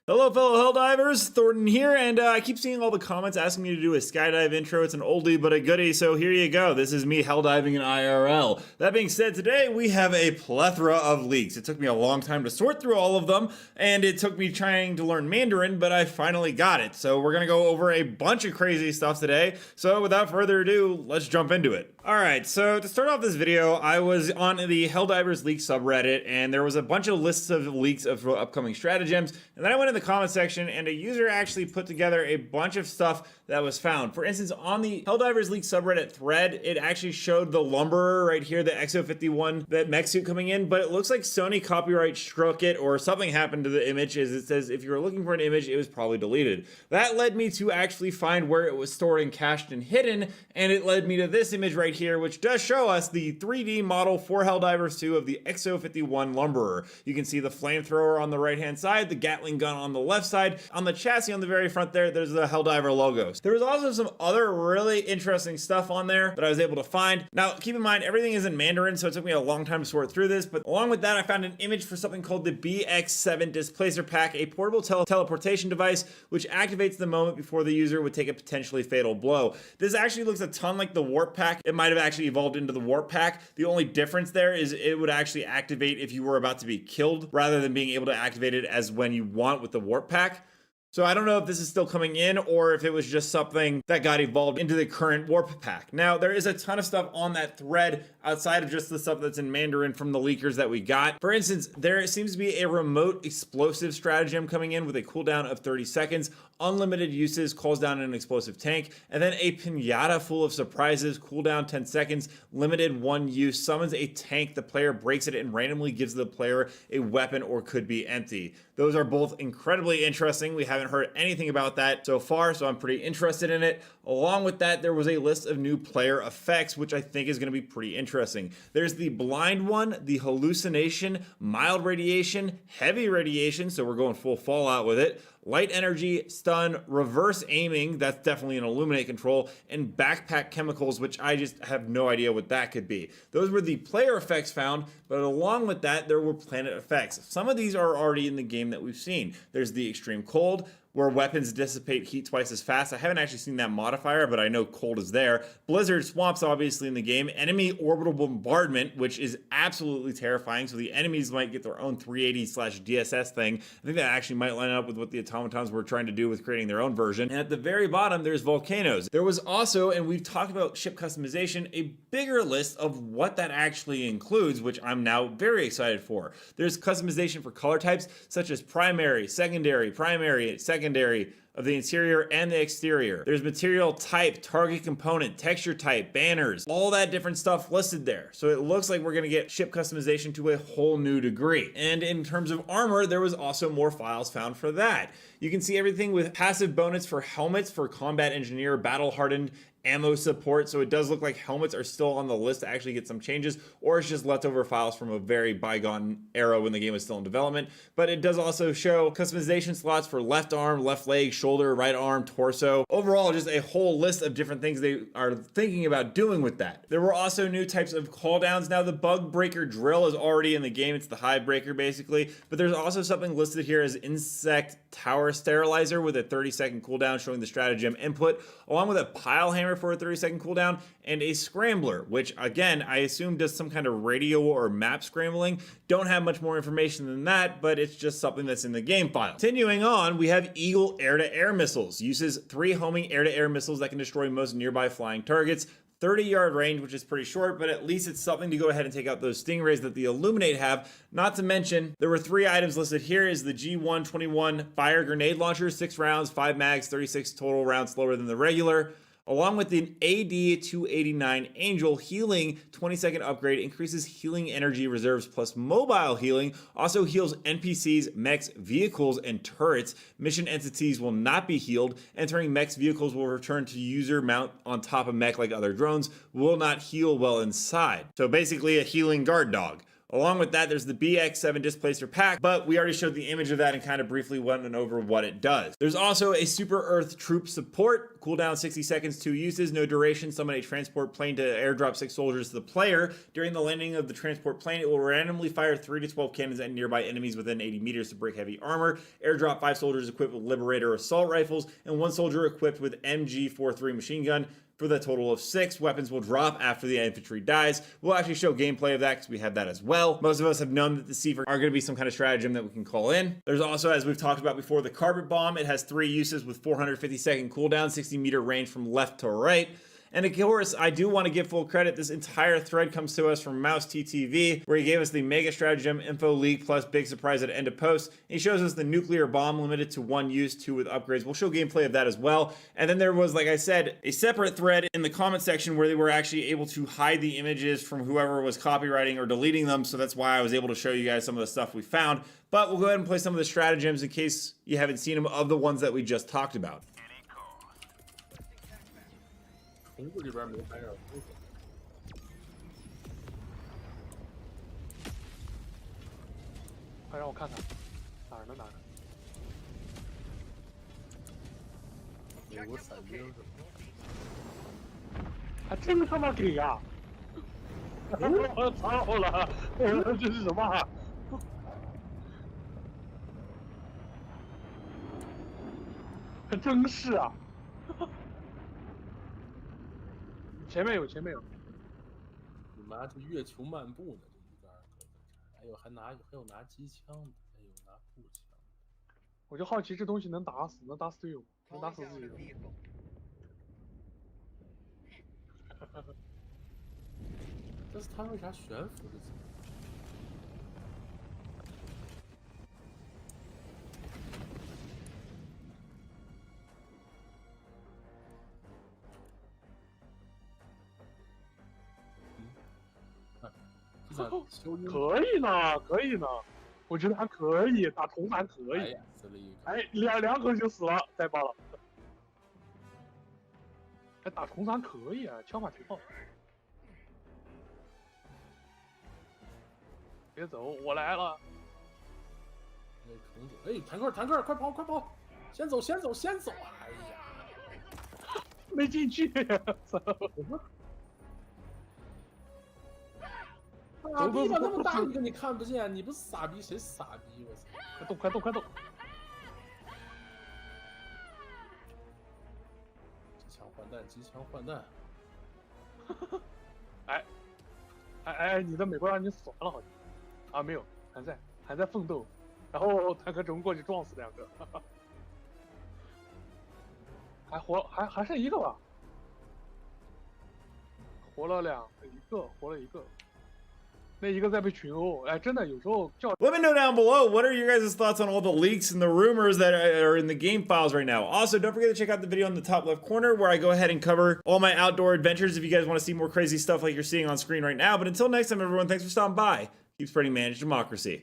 Hello fellow Helldivers, Thornton here, and I keep seeing all the comments asking me to do a skydive intro. It's an oldie but a goodie, so here you go. This is me helldiving in IRL. That being said, today we have a plethora of leaks. It took me a long time to sort through all of them, and it took me trying to learn Mandarin, but I finally got it. So we're gonna go over a bunch of crazy stuff today. So without further ado, let's jump into it. Alright, so to start off this video, I was on the Helldivers leak subreddit, and there was a bunch of lists of leaks of upcoming stratagems, and then I went in the comment section, and a user actually put together a bunch of stuff that was found. For instance, on the Helldivers leak subreddit thread, it actually showed the Lumberer right here, the XO51, that mech suit coming in, but it looks like Sony copyright struck it, or something happened to the image, as it says if you were looking for an image, it was probably deleted. That led me to actually find where it was stored and cached and hidden, and it led me to this image right here, which does show us the 3D model for Helldivers 2 of the XO51 Lumberer. You can see the flamethrower on the right hand side, the Gatling gun on the left side. On the chassis on the very front there's the Helldiver logos. There was also some other really interesting stuff on there that I was able to find. Now, keep in mind, everything is in Mandarin, so it took me a long time to sort through this, but along with that, I found an image for something called the BX7 Displacer Pack, a portable teleportation device, which activates the moment before the user would take a potentially fatal blow. This actually looks a ton like the Warp Pack. It might have actually evolved into the Warp Pack. The only difference there is it would actually activate if you were about to be killed, rather than being able to activate it as when you want with the Warp Pack. So I don't know if this is still coming in or if it was just something that got evolved into the current Warp Pack. Now, there is a ton of stuff on that thread outside of just the stuff that's in Mandarin from the leakers that we got. For instance, there seems to be a remote explosive stratagem coming in with a cooldown of 30 seconds, unlimited uses, calls down an explosive tank, and then a pinata full of surprises, cooldown 10 seconds, limited one use, summons a tank, the player breaks it and randomly gives the player a weapon or could be empty. Those are both incredibly interesting. We haven't heard anything about that so far, so I'm pretty interested in it. Along with that, there was a list of new player effects, which I think is going to be pretty interesting. There's the blind one, the hallucination, mild radiation, heavy radiation, so we're going full Fallout with it, light energy, stun, reverse aiming, that's definitely an illuminate control, and backpack chemicals, which I just have no idea what that could be. Those were the player effects found, but along with that, there were planet effects. Some of these are already in the game that we've seen. There's the extreme cold, where weapons dissipate heat twice as fast. I haven't actually seen that modifier, but I know cold is there. Blizzard swamps obviously in the game. Enemy orbital bombardment, which is absolutely terrifying. So the enemies might get their own 380/DSS thing. I think that actually might line up with what the automatons were trying to do with creating their own version. And at the very bottom, there's volcanoes. There was also, and we've talked about ship customization, a bigger list of what that actually includes, which I'm now very excited for. There's customization for color types, such as primary, secondary, of the interior and the exterior. There's material type, target component, texture type, banners, all that different stuff listed there. So it looks like we're gonna get ship customization to a whole new degree. And in terms of armor, there was also more files found for that. You can see everything with passive bonus for helmets for combat engineer, battle hardened, ammo support, so it does look like helmets are still on the list to actually get some changes, or it's just leftover files from a very bygone era when the game was still in development. But it does also show customization slots for left arm, left leg, shoulder, right arm, torso. Overall, just a whole list of different things they are thinking about doing with that. There were also new types of cooldowns. Now the bug breaker drill is already in the game. It's the hive breaker basically, but there's also something listed here as insect tower sterilizer with a 30-second cooldown showing the stratagem input, along with a pile hammer for a 30-second cooldown, and a scrambler, which again, I assume does some kind of radio or map scrambling. Don't have much more information than that, but it's just something that's in the game file. Continuing on, we have Eagle air-to-air missiles. Uses 3 homing air-to-air missiles that can destroy most nearby flying targets. 30-yard range, which is pretty short, but at least it's something to go ahead and take out those stingrays that the Illuminate have. Not to mention, there were 3 items listed here is the G121 fire grenade launcher, 6 rounds, 5 mags, 36 total rounds slower than the regular. Along with the AD-289 Angel healing 20-second upgrade, increases healing energy reserves plus mobile healing, also heals NPCs, mechs, vehicles, and turrets. Mission entities will not be healed. Entering mechs, vehicles will return to user mount on top of mech like other drones, will not heal while inside. So basically a healing guard dog. Along with that, there's the BX7 Displacer Pack, but we already showed the image of that and kind of briefly went over what it does. There's also a Super Earth Troop Support, cooldown 60 seconds, 2 uses, no duration, summon a transport plane to airdrop 6 soldiers to the player. During the landing of the transport plane, it will randomly fire 3 to 12 cannons at nearby enemies within 80 meters to break heavy armor, airdrop 5 soldiers equipped with Liberator assault rifles, and 1 soldier equipped with MG43 machine gun. For the total of 6, weapons will drop after the infantry dies. We'll actually show gameplay of that because we have that as well. Most of us have known that the Seaford are going to be some kind of stratagem that we can call in. There's also, as we've talked about before, the Carpet Bomb. It has 3 uses with 450 second cooldown, 60 meter range from left to right. And of course, I do want to give full credit. This entire thread comes to us from Mouse TTV, where he gave us the Mega Stratagem info leak plus big surprise at end of post. He shows us the nuclear bomb limited to 1 use, 2 with upgrades. We'll show gameplay of that as well. And then there was, like I said, a separate thread in the comment section where they were actually able to hide the images from whoever was copywriting or deleting them. So that's why I was able to show you guys some of the stuff we found. But we'll go ahead and play some of the stratagems in case you haven't seen them of the ones that we just talked about. 红布里边没拍着东西。快让我看看，哪儿呢哪儿呢？美国伞兵是吧？还真他妈给呀！我操了，这是什么啊？还真是啊！前面有，前面有。你妈这月球漫步呢，这一杆儿搁在这儿，哎呦还有拿机枪的，哎呦拿步枪的。我就好奇这东西能打死队友，能打死自己的。但是他为啥悬浮着走？可以呢，可以呢，我觉得还可以，打铜还可以。哎，死了一个。哎，两口就死了，太棒了。哎，打铜咱可以啊，枪法挺好。别走，我来了。哎，坑住！哎，坦克，快跑，快跑！先走！哎呀，没进去，操！傻逼吧，那么大一个你看不见，你不是傻逼谁傻逼？我操！快动！机枪换弹！哎，你的美国让你死了好像。啊，没有，还在奋斗。然后坦克冲过去撞死2个，还剩1个吧？活了一个。那一个在被群殴，哎，真的有时候叫。Let me know down below, what are your guys' thoughts on all the leaks and the rumors that are in the game files right now? Also, don't forget to check out the video in the top left corner where I go ahead and cover all my outdoor adventures if you guys want to see more crazy stuff like you're seeing on screen right now. But until next time, everyone, thanks for stopping by. Keep spreading managed democracy.